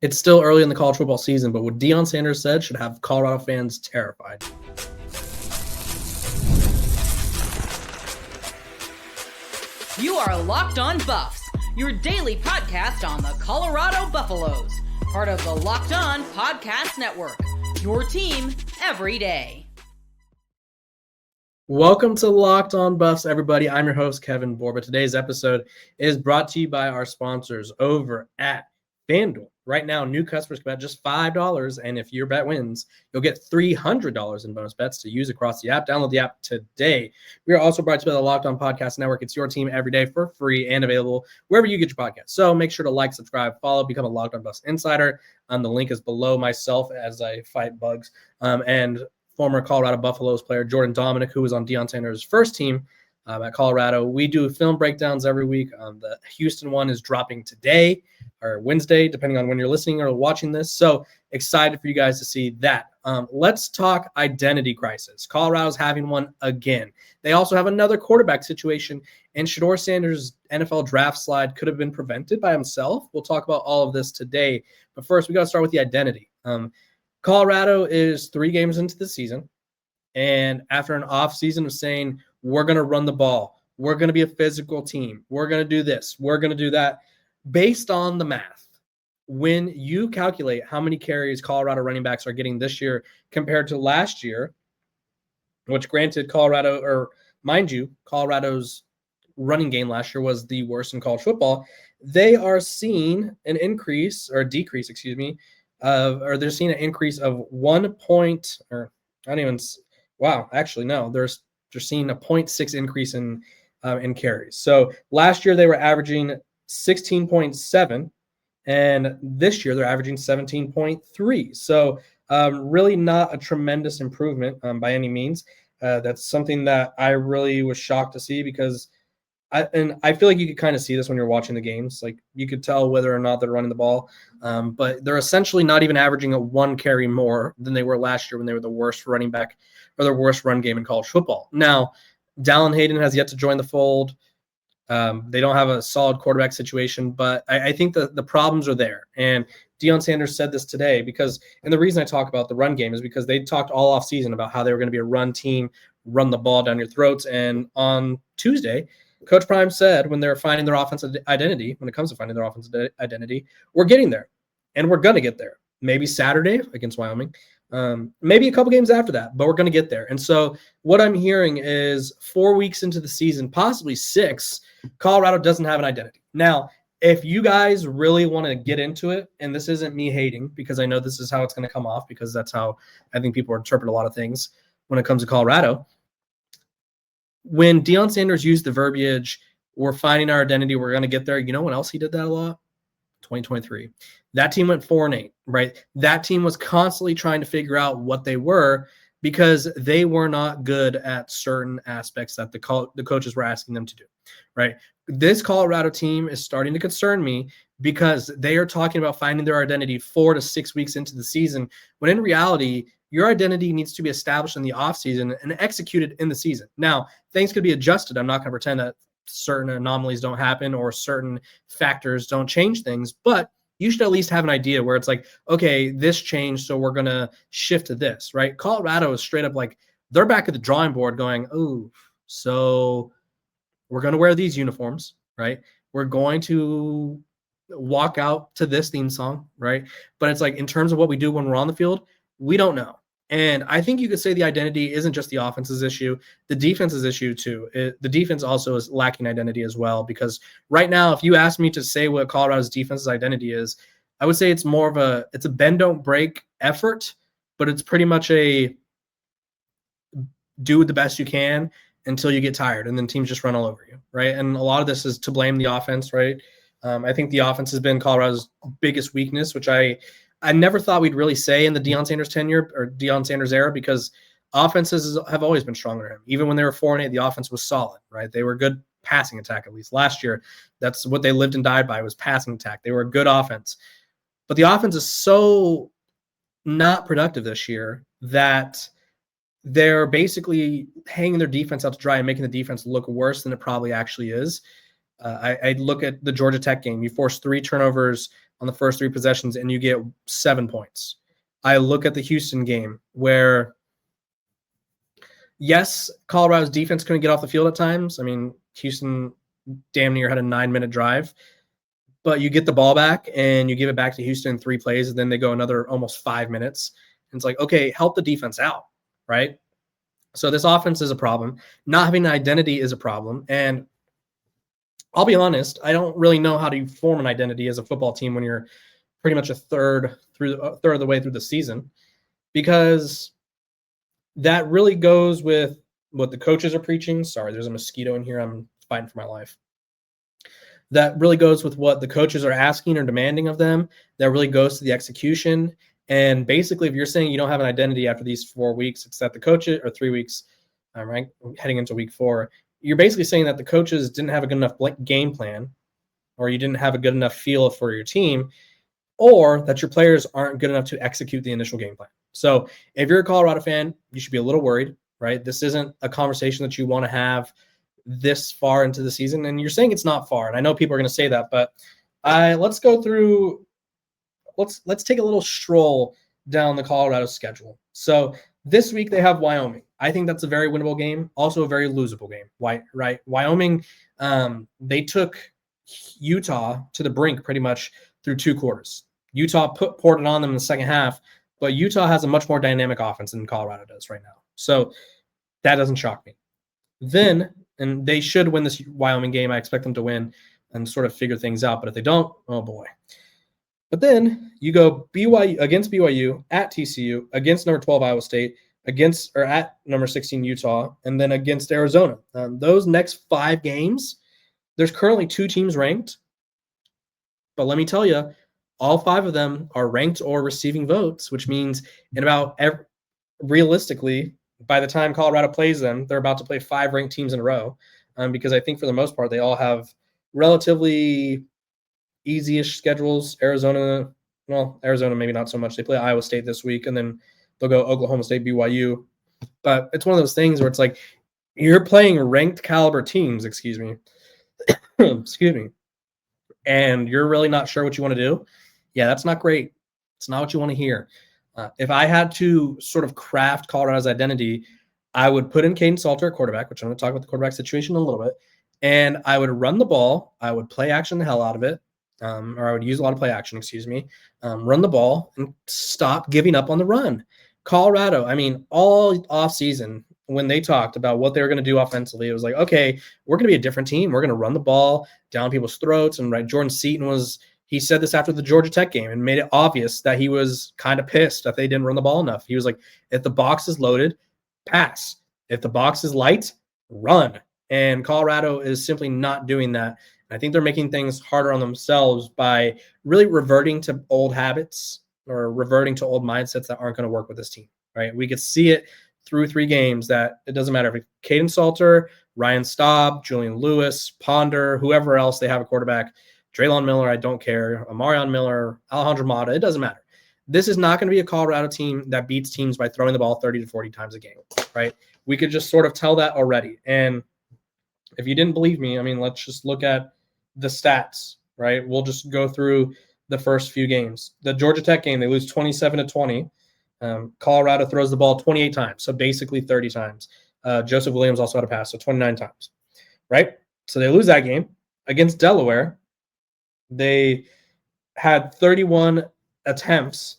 It's still early in the college football season, but what Deion Sanders said should have Colorado fans terrified. You are Locked On Buffs, your daily podcast on the Colorado Buffaloes, part of the Locked On Podcast Network, your team every day. Welcome to Locked On Buffs, everybody. I'm your host, Kevin Borba. Today's episode is brought to you by our sponsors over at FanDuel. Right now, new customers can bet just $5, and if your bet wins, you'll get $300 in bonus bets to use across the app. Download the app today. We are also brought to you by the Locked On Podcast Network. It's your team every day for free and available wherever you get your podcast. So make sure to like, subscribe, follow, become a Locked On Buffs insider. The link is below myself as I fight bugs. And former Colorado Buffaloes player Jordan Dominic, who was on Deion Sanders' first team at Colorado. We do film breakdowns every week. The Houston one is dropping today or Wednesday, depending on when you're listening or watching this. So excited for you guys to see that. Let's talk identity crisis. Colorado's having one again. They also have another quarterback situation, and Shedeur Sanders' NFL draft slide could have been prevented by himself. We'll talk about all of this today. But first, we got to start with the identity. Colorado is 3 games into the season, and after an offseason of saying, we're going to run the ball, we're going to be a physical team, we're going to do this, we're going to do that, based on the math, when you calculate how many carries Colorado running backs are getting this year compared to last year, which granted Colorado's running game last year was the worst in college football, they are seeing an increase or decrease, they're seeing an increase of 1 point, or not even. Wow, actually no, they're seeing a 0.6 increase in carries. So last year they were averaging 16.7, and this year they're averaging 17.3. So really not a tremendous improvement by any means. That's something that I really was shocked to see because I feel like you could kind of see this when you're watching the games. Like you could tell whether or not they're running the ball, but they're essentially not even averaging a 1 carry more than they were last year when they were the worst running back or the worst run game in college football. Now, Dallin Hayden has yet to join the fold. They don't have a solid quarterback situation, but I think the problems are there. And Deion Sanders said this today and the reason I talk about the run game is because they talked all offseason about how they were going to be a run team, run the ball down your throats. And on Tuesday, Coach Prime said when they're finding their offensive identity, when it comes to finding their offensive identity, we're getting there, and we're going to get there. Maybe Saturday against Wyoming, maybe a couple games after that, but we're going to get there. And so what I'm hearing is 4 weeks into the season, possibly 6, Colorado doesn't have an identity. Now, if you guys really want to get into it, and this isn't me hating because I know this is how it's going to come off because that's how I think people interpret a lot of things when it comes to Colorado. When Deion Sanders used the verbiage, we're finding our identity, we're going to get there. You know when else he did that a lot? 2023. That team went 4-8, right? That team was constantly trying to figure out what they were because they were not good at certain aspects that the coaches were asking them to do, right? This Colorado team is starting to concern me because they are talking about finding their identity 4 to 6 weeks into the season, when in reality, your identity needs to be established in the offseason and executed in the season. Now, things could be adjusted. I'm not going to pretend that certain anomalies don't happen or certain factors don't change things, but you should at least have an idea where it's like, okay, this changed, so we're going to shift to this, right? Colorado is straight up like, they're back at the drawing board going, oh, so we're going to wear these uniforms, right? We're going to walk out to this theme song, right? But it's like, in terms of what we do when we're on the field, we don't know. And I think you could say the identity isn't just the offense's issue, the defense's issue too. The defense also is lacking identity as well, because right now, if you ask me to say what Colorado's defense's identity is, I would say it's more of it's a bend don't break effort, but it's pretty much a do the best you can until you get tired, and then teams just run all over you, right? And a lot of this is to blame the offense, right? I think the offense has been Colorado's biggest weakness, which I never thought we'd really say in the Deion Sanders tenure or Deion Sanders era, because offenses have always been stronger than him. Even when they were 4-8, the offense was solid, right? They were a good passing attack, at least last year. That's what they lived and died by, was passing attack. They were a good offense. But the offense is so not productive this year that they're basically hanging their defense out to dry and making the defense look worse than it probably actually is. I look at the Georgia Tech game. You forced 3 turnovers on the first 3 possessions and you get 7 points. I look at the Houston game where, yes, Colorado's defense couldn't get off the field at times. I mean, Houston damn near had a 9-minute drive, but you get the ball back and you give it back to Houston in 3 plays, and then they go another almost 5 minutes. And it's like, okay, help the defense out, right? So this offense is a problem. Not having an identity is a problem. And I'll be honest, I don't really know how to form an identity as a football team when you're pretty much a third of the way through the season, because that really goes with what the coaches are preaching. Sorry, there's a mosquito in here. I'm fighting for my life. That really goes with what the coaches are asking or demanding of them. That really goes to the execution. And basically, if you're saying you don't have an identity after these 4 weeks, except the coaches, or 3 weeks, right, heading into week 4, you're basically saying that the coaches didn't have a good enough game plan, or you didn't have a good enough feel for your team, or that your players aren't good enough to execute the initial game plan. So if you're a Colorado fan, you should be a little worried, right? This isn't a conversation that you want to have this far into the season. And you're saying it's not far. And I know people are going to say that, but let's go through, let's take a little stroll down the Colorado schedule. So this week they have Wyoming. I think that's a very winnable game, also a very losable game. Why, right? Wyoming, they took Utah to the brink pretty much through 2 quarters. Utah poured it on them in the second half, but Utah has a much more dynamic offense than Colorado does right now. So that doesn't shock me. Then, and they should win this Wyoming game. I expect them to win and sort of figure things out. But if they don't, oh boy. But then you go BYU against BYU, at TCU, against number 12 Iowa State, at number 16 Utah, and then against Arizona. Those next 5 games, there's currently 2 teams ranked. But let me tell you, all 5 of them are ranked or receiving votes, which means realistically, by the time Colorado plays them, they're about to play 5 ranked teams in a row, because I think for the most part, they all have relatively easy-ish schedules. Arizona maybe not so much. They play Iowa State this week, and then they'll go Oklahoma State, BYU. But it's one of those things where it's like you're playing ranked caliber teams, excuse me, and you're really not sure what you want to do. Yeah, that's not great. It's not what you want to hear. If I had to sort of craft Colorado's identity, I would put in Caden Salter at quarterback, which I'm going to talk about the quarterback situation in a little bit, and I would run the ball. I would play action the hell out of it, or I would use a lot of play action, run the ball and stop giving up on the run. Colorado, I mean, all offseason, when they talked about what they were going to do offensively, it was like, okay, we're going to be a different team. We're going to run the ball down people's throats. And right, Jordan Seaton he said this after the Georgia Tech game and made it obvious that he was kind of pissed that they didn't run the ball enough. He was like, if the box is loaded, pass. If the box is light, run. And Colorado is simply not doing that. And I think they're making things harder on themselves by really reverting to old habits or reverting to old mindsets that aren't going to work with this team, right? We could see it through 3 games that it doesn't matter if it's Caden Salter, Ryan Staub, Julian Lewis, Ponder, whoever else they have a quarterback, Draylon Miller, I don't care, Amarion Miller, Alejandro Mata, it doesn't matter. This is not going to be a Colorado team that beats teams by throwing the ball 30 to 40 times a game, right? We could just sort of tell that already. And if you didn't believe me, I mean, let's just look at the stats, right? We'll just go through the first few games. The Georgia Tech game, they lose 27-20. Colorado throws the ball 28 times, so basically 30 times. Joseph Williams also had a pass, so 29 times, right? So they lose that game. Against Delaware, they had 31 attempts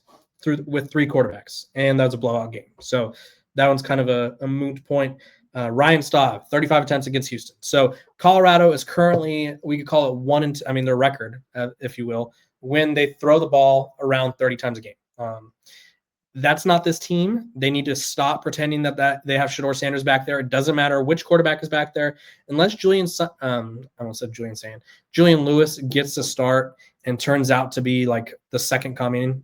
with 3 quarterbacks, and that was a blowout game. So that one's kind of a moot point. Ryan Staub, 35 attempts against Houston. So Colorado is currently, we could call it their record, if you will, when they throw the ball around 30 times a game. That's not this team. They need to stop pretending that they have Shedeur Sanders back there. It doesn't matter which quarterback is back there. Unless Julian Lewis gets to start and turns out to be like the second coming,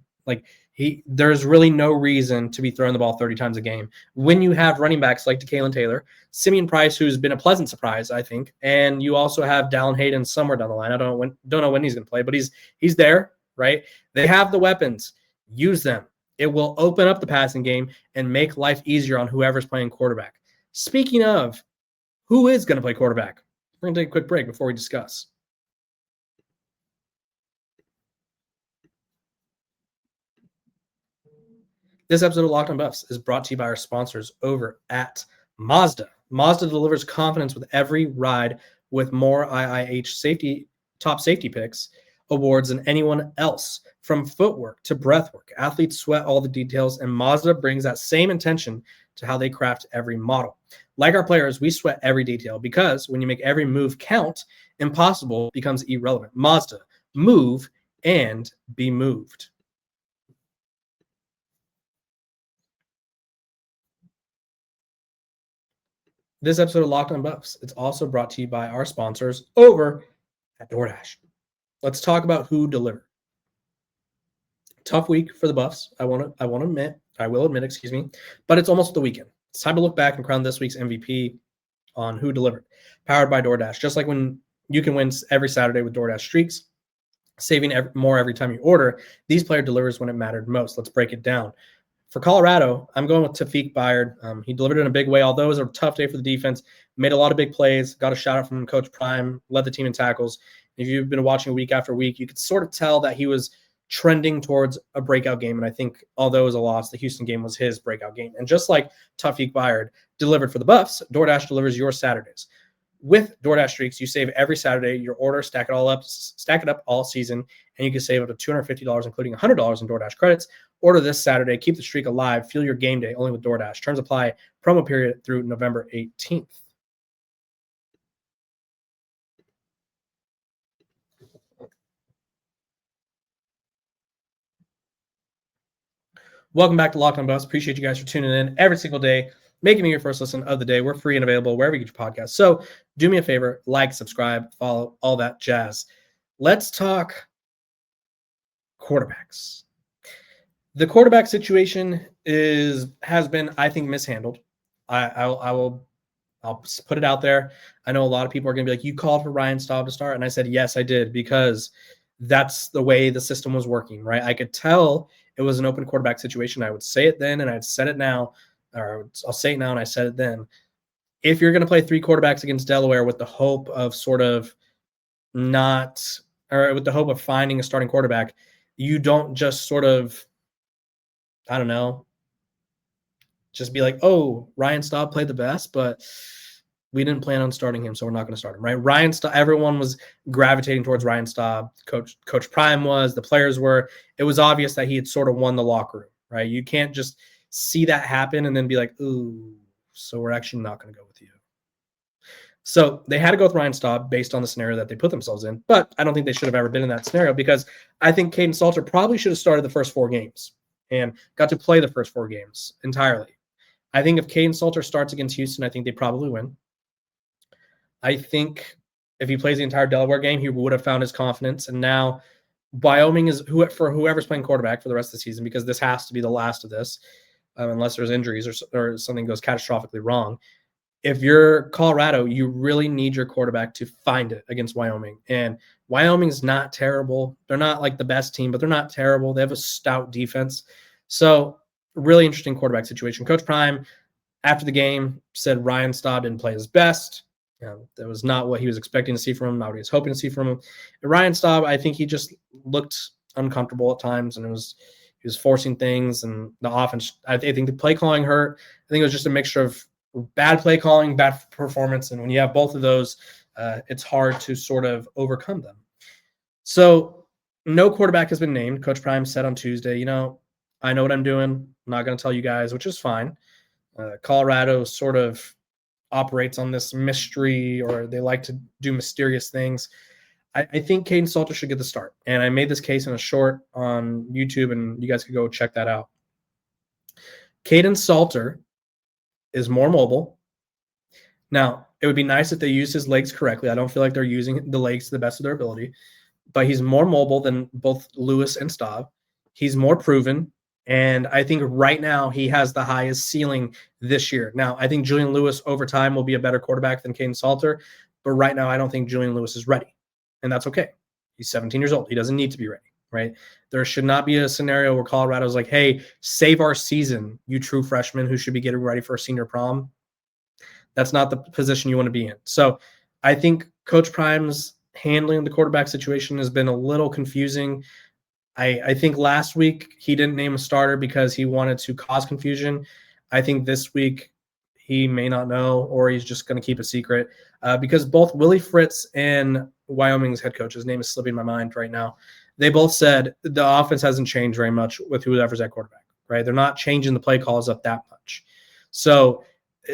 there's really no reason to be throwing the ball 30 times a game when you have running backs like DeKalen Taylor, Simeon Price, who's been a pleasant surprise, I think, and you also have Dallin Hayden somewhere down the line. I don't know when he's going to play, but he's there, right? They have the weapons. Use them. It will open up the passing game and make life easier on whoever's playing quarterback. Speaking of, who is going to play quarterback? We're going to take a quick break before we discuss. This episode of Locked on Buffs is brought to you by our sponsors over at Mazda. Mazda delivers confidence with every ride with more IIH top safety picks awards than anyone else. From footwork to breathwork, athletes sweat all the details, and Mazda brings that same intention to how they craft every model. Like our players, we sweat every detail because when you make every move count, impossible becomes irrelevant. Mazda, move and be moved. This episode of Locked on Buffs, it's also brought to you by our sponsors over at DoorDash. Let's talk about who delivered. Tough week for the Buffs. I will admit, but it's almost the weekend. It's time to look back and crown this week's MVP on who delivered. Powered by DoorDash. Just like when you can win every Saturday with DoorDash streaks, saving more every time you order, these player delivers when it mattered most. Let's break it down. For Colorado, I'm going with Tafiq Bayard. He delivered in a big way, although it was a tough day for the defense. Made a lot of big plays, got a shout out from Coach Prime, led the team in tackles. If you've been watching week after week, you could sort of tell that he was trending towards a breakout game. And I think, although it was a loss, the Houston game was his breakout game. And just like Tafiq Bayard delivered for the Buffs, DoorDash delivers your Saturdays. With DoorDash streaks, you save every Saturday. Your order, stack it up all season, and you can save up to $250, including $100 in DoorDash credits. Order this Saturday. Keep the streak alive. Feel your game day only with DoorDash. Terms apply. Promo period through November 18th. Welcome back to Locked on Buffs. Appreciate you guys for tuning in every single day, making me your first listen of the day. We're free and available wherever you get your podcast. So do me a favor, like, subscribe, follow, all that jazz. Let's talk quarterbacks. The quarterback situation has been, I think, mishandled. I'll put it out there. I know a lot of people are going to be like, you called for Ryan Staub to start. And I said, yes, I did, because that's the way the system was working, right? I could tell it was an open quarterback situation. I would say it then, and I'd said it now, or I'll say it now, and I said it then. If you're going to play three quarterbacks against Delaware with the hope of with the hope of finding a starting quarterback, you don't just sort of, I don't know, just be like, oh, Ryan Staub played the best, but we didn't plan on starting him, so we're not going to start him, right? Ryan Staub, everyone was gravitating towards Ryan Staub. Coach Prime was, the players were. It was obvious that he had sort of won the locker room, right? You can't just see that happen and then be like, ooh, so we're actually not going to go with you. So they had to go with Ryan Staub based on the scenario that they put themselves in, but I don't think they should have ever been in that scenario, because I think Caden Salter probably should have started the first 4 games and got to play the first 4 games entirely. I think if Caden Salter starts against Houston, I think they probably win. I think if he plays the entire Delaware game, he would have found his confidence. And now Wyoming is for whoever's playing quarterback for the rest of the season, because this has to be the last of this, unless there's injuries or something goes catastrophically wrong. If you're Colorado, you really need your quarterback to find it against Wyoming. And Wyoming's not terrible. They're not like the best team, but they're not terrible. They have a stout defense. So really interesting quarterback situation. Coach Prime, after the game, said Ryan Staub didn't play his best. That was not what he was expecting to see from him, not what he was hoping to see from him. And Ryan Staub, I think he just looked uncomfortable at times, and he was forcing things, and the offense, I think the play calling hurt. I think it was just a mixture of bad play calling, bad performance, and when you have both of those, it's hard to sort of overcome them. So no quarterback has been named. Coach Prime said on Tuesday, I know what I'm doing. I'm not going to tell you guys, which is fine. Colorado sort of operates on this mystery, or they like to do mysterious things. I think Caden Salter should get the start. And I made this case in a short on YouTube, and you guys could go check that out. Caden Salter is more mobile. Now, it would be nice if they used his legs correctly. I don't feel like they're using the legs to the best of their ability, but he's more mobile than both Lewis and Staub. He's more proven. And I think right now he has the highest ceiling this year. Now, I think Julian Lewis over time will be a better quarterback than Caden Salter, but right now I don't think Julian Lewis is ready. And that's okay. He's 17 years old. He doesn't need to be ready, right? There should not be a scenario where Colorado's like, hey, save our season, you true freshmen who should be getting ready for a senior prom. That's not the position you want to be in. So I think Coach Prime's handling the quarterback situation has been a little confusing. I think last week he didn't name a starter because he wanted to cause confusion. I think this week he may not know, or he's just going to keep a secret because both Willie Fritz and Wyoming's head coach, his name is slipping my mind right now, they both said the offense hasn't changed very much with whoever's at quarterback, right? They're not changing the play calls up that much. So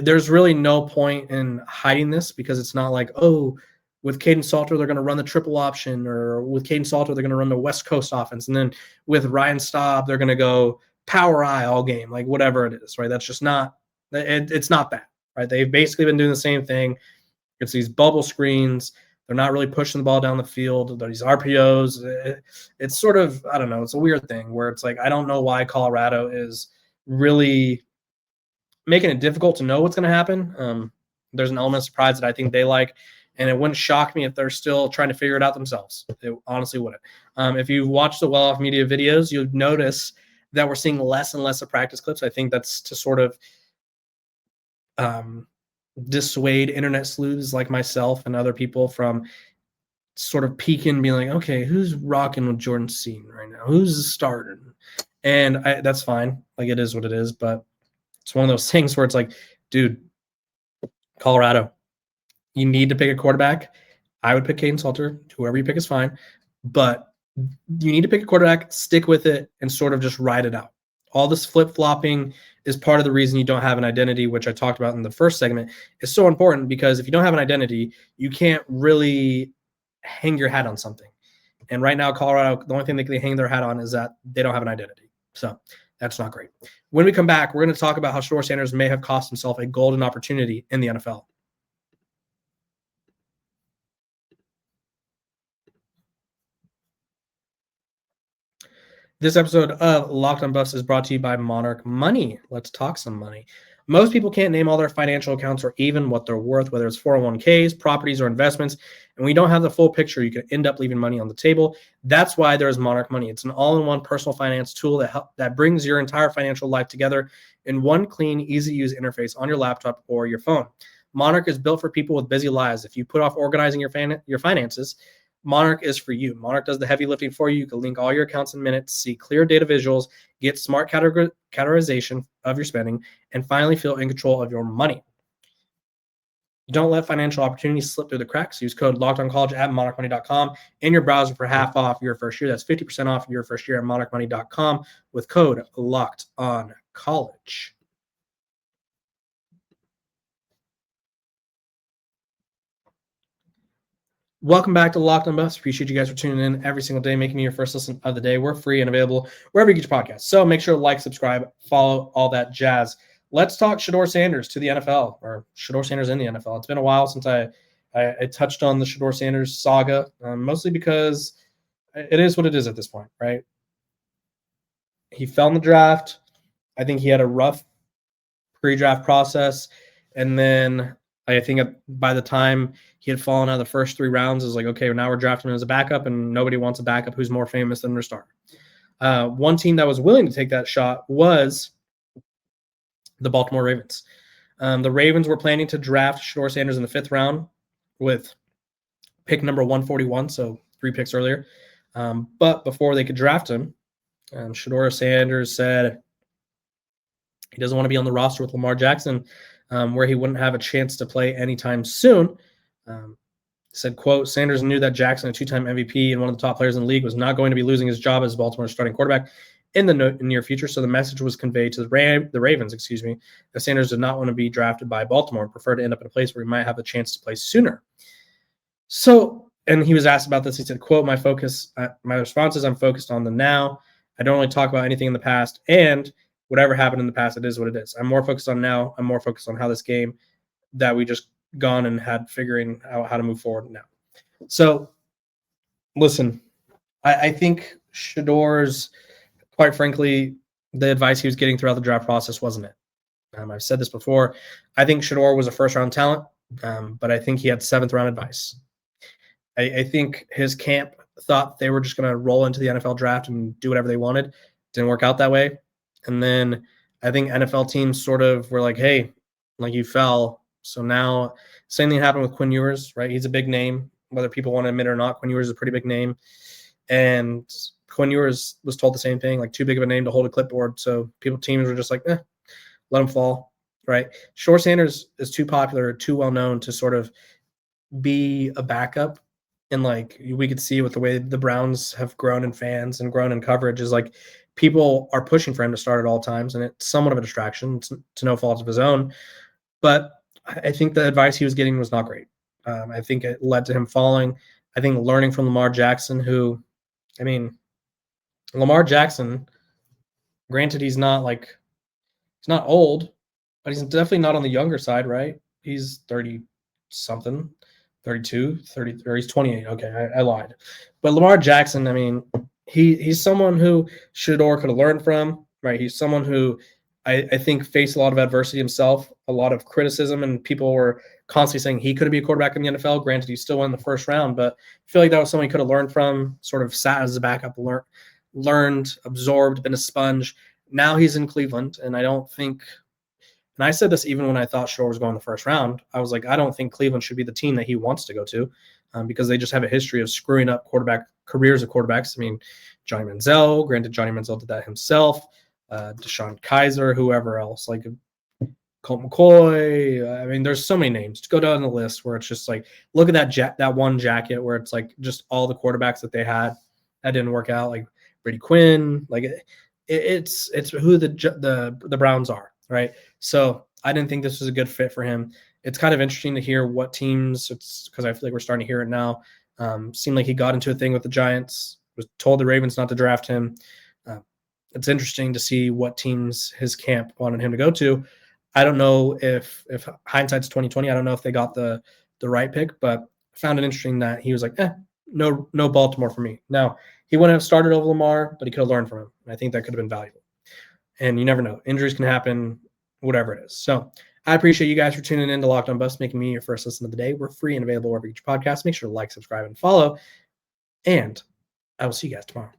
there's really no point in hiding this because it's not like, oh, with Caden Salter, they're going to run the triple option, or with Caden Salter, they're going to run the West Coast offense. And then with Ryan Staub, they're going to go power eye all game, like whatever it is, right? That's just not – it's not that, right? They've basically been doing the same thing. It's these bubble screens. They're not really pushing the ball down the field. These RPOs. It's sort of – I don't know. It's a weird thing where it's like I don't know why Colorado is really making it difficult to know what's going to happen. There's an element of surprise that I think they like. And it wouldn't shock me if they're still trying to figure it out themselves. It honestly wouldn't. If you watch the Well-Off Media videos, you'll notice that we're seeing less and less of practice clips. I think that's to sort of dissuade internet sleuths like myself and other people from sort of peeking and being like, okay, who's rocking with Jordan Seaton right now? Who's starting? And that's fine. Like, it is what it is. But it's one of those things where it's like, dude, Colorado, you need to pick a quarterback. I would pick Caden Salter. Whoever you pick is fine. But you need to pick a quarterback, stick with it, and sort of just ride it out. All this flip-flopping is part of the reason you don't have an identity, which I talked about in the first segment. It's so important because if you don't have an identity, you can't really hang your hat on something. And right now, Colorado, the only thing they can hang their hat on is that they don't have an identity. So that's not great. When we come back, we're going to talk about how Shedeur Sanders may have cost himself a golden opportunity in the NFL. This episode of Locked on Buffs is brought to you by Monarch Money. Let's talk some money. Most people can't name all their financial accounts or even what they're worth, whether it's 401ks, properties, or investments. And when you don't have the full picture, you can end up leaving money on the table. That's why there's Monarch Money. It's an all-in-one personal finance tool that brings your entire financial life together in one clean, easy-to-use interface on your laptop or your phone. Monarch is built for people with busy lives. If you put off organizing your finances, Monarch is for you. Monarch does the heavy lifting for you. You can link all your accounts in minutes, see clear data visuals, get smart categorization of your spending, and finally feel in control of your money. Don't let financial opportunities slip through the cracks. Use code LOCKEDONCollege at monarchmoney.com in your browser for half off your first year. That's 50% off your first year at monarchmoney.com with code LOCKEDONCollege. Welcome back to Locked on Buffs. Appreciate you guys for tuning in every single day, making me your first listen of the day. We're free and available wherever you get your podcasts. So make sure to like, subscribe, follow, all that jazz. Let's talk Shedeur Sanders to the NFL, or Shedeur Sanders in the NFL. It's been a while since I touched on the Shedeur Sanders saga, mostly because it is what it is at this point, right? He fell in the draft. I think he had a rough pre-draft process, and then I think by the time he had fallen out of the first 3 rounds, it was like, okay, now we're drafting him as a backup, and nobody wants a backup who's more famous than their star. One team that was willing to take that shot was the Baltimore Ravens. The Ravens were planning to draft Shedeur Sanders in the 5th round with pick number 141, so 3 picks earlier. But before they could draft him, Shedeur Sanders said he doesn't want to be on the roster with Lamar Jackson, where he wouldn't have a chance to play anytime soon. Said, quote, Sanders knew that Jackson, a 2-time MVP and one of the top players in the league, was not going to be losing his job as Baltimore's starting quarterback in the near future. So the message was conveyed to the Ravens, that Sanders did not want to be drafted by Baltimore and preferred to end up in a place where he might have a chance to play sooner. So, and he was asked about this. He said, quote, my response is I'm focused on the now. I don't really talk about anything in the past, and whatever happened in the past, it is what it is. I'm more focused on now. I'm more focused on how this game that we just gone and had figuring out how to move forward now. So, listen, I think Shedeur's, quite frankly, the advice he was getting throughout the draft process wasn't it. I've said this before. I think Shedeur was a first-round talent, but I think he had 7th-round advice. I think his camp thought they were just going to roll into the NFL draft and do whatever they wanted. Didn't work out that way. And then I think NFL teams sort of were like, hey, like you fell. So now same thing happened with Quinn Ewers, right? He's a big name, whether people want to admit it or not. Quinn Ewers is a pretty big name. And Quinn Ewers was told the same thing, like too big of a name to hold a clipboard. So teams were just like, let him fall, right? Shedeur Sanders is too popular, too well known to sort of be a backup. And like we could see with the way the Browns have grown in fans and grown in coverage is like people are pushing for him to start at all times, and it's somewhat of a distraction. It's to no fault of his own. But I think the advice he was getting was not great. I think it led to him falling. I think learning from Lamar Jackson, who, I mean, Lamar Jackson, granted, he's not old, but he's definitely not on the younger side, right? He's 30 something, 32, 30, or he's 28. Okay, I lied. But Lamar Jackson, I mean, he's someone who Shedeur could have learned from, right? He's someone who I think faced a lot of adversity himself, a lot of criticism, and people were constantly saying he couldn't be a quarterback in the NFL. Granted, he still won the first round, but I feel like that was someone he could have learned from, sort of sat as a backup, learned, absorbed, been a sponge. Now he's in Cleveland, and I don't think – and I said this even when I thought Shore was going the first round. I was like, I don't think Cleveland should be the team that he wants to go to because they just have a history of screwing up careers of quarterbacks. I mean, Johnny Manziel, granted Johnny Manziel did that himself, Deshaun Kaiser, whoever else, like Colt McCoy. I mean, there's so many names to go down the list where it's just like, look at that one jacket where it's like just all the quarterbacks that they had that didn't work out, like Brady Quinn, like it's who the Browns are, right? So I didn't think this was a good fit for him. It's kind of interesting to hear what teams, it's because I feel like we're starting to hear it now. Seemed like he got into a thing with the Giants, was told the Ravens not to draft him. It's interesting to see what teams his camp wanted him to go to. I don't know if hindsight's 2020. I don't know if they got the right pick, but I found it interesting that he was like, no Baltimore for me. Now, he wouldn't have started over Lamar, but he could have learned from him. I think that could have been valuable. And you never know. Injuries can happen, whatever it is. So I appreciate you guys for tuning in to Locked On Buffs, making me your first listen of the day. We're free and available wherever you get your podcast. Make sure to like, subscribe, and follow. And I will see you guys tomorrow.